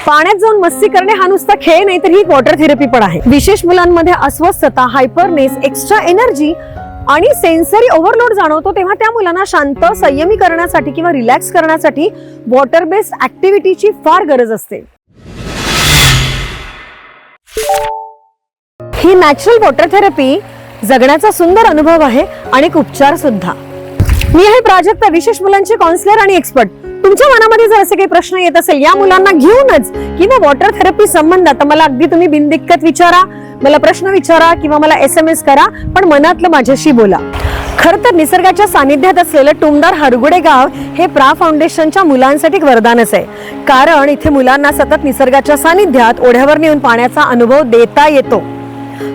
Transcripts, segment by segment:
पाण्यात जाऊन मस्ती करणे हा नुसता खेळ नाही, तर ही वॉटर थेरपी पण आहे. विशेष मुलांमध्ये अस्वस्थता, हायपरनेस, एक्स्ट्रा एनर्जी आणि सेन्सरी ओव्हरलोड जाणवतो, तेव्हा त्या मुलांना शांत, संयमी करण्यासाठी किंवा रिलॅक्स करण्यासाठी वॉटर बेस्ड ऍक्टिव्हिटीची फार गरज असते. ही नॅचरल वॉटर थेरपी जगण्याचा सुंदर अनुभव आहे आणि एक उपचार सुद्धा. मी आहे प्राजक्ता, विशेष मुलांची काउन्सिलर आणि एक्सपर्ट. तुमच्या मनामध्ये जर असे काही प्रश्न येत असेल या मुलांना घेऊनच किंवा वॉटर थेरपी संबंधात, मला अगदी तुम्ही बिनदिक्कत विचारा, मला प्रश्न विचारा किंवा मला SMS करा, पण मनातलं माझ्याशी बोला. खरं तर निसर्गाच्या सानिध्यात असलेलं टुमदार हरगुडे गाव हे प्रा फाउंडेशनच्या मुलांसाठी एक वरदानच आहे. कारण इथे मुलांना सतत निसर्गाच्या सानिध्यात ओढ्यावर नेऊन पाण्याचा अनुभव देता येतो.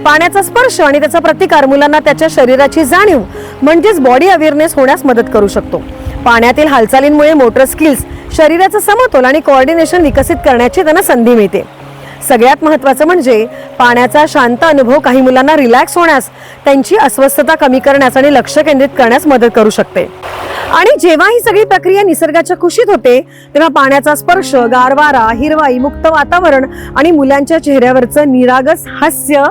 पाण्याचा स्पर्श आणि त्याचा प्रतिकार मुलांना त्याच्या शरीराची जाणीव म्हणजेच बॉडी अवेअरनेस होण्यास मदत करू शकतो. पाण्यातील हालचालींमुळे मोटर स्किल्स, शरीराचा समतोल आणि कोऑर्डिनेशन विकसित करण्याची त्यांना संधी मिळते. सगळ्यात महत्त्वाचं म्हणजे पाण्याचा शांत अनुभव काही मुलांना रिलॅक्स होण्यास, त्यांची अस्वस्थता कमी करण्यास आणि लक्ष केंद्रित करण्यास मदत करू शकते. आणि जेव्हा ही सगळी प्रक्रिया निसर्गाच्या कुशीत होते, तेव्हा पाण्याचा स्पर्श, गारवारा, हिरवाई, मुक्त वातावरण आणि मुलांच्या चेहऱ्यावरचं निरागस हास्य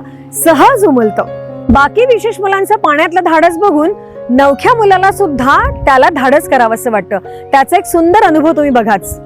सहज उमलतं. बाकी विशेष मुलांचं पाण्यातलं धाडस बघून नवख्या मुलाला सुद्धा त्याला धाडस करावंसं वाटतं. त्याचा एक सुंदर अनुभव तुम्ही बघाच.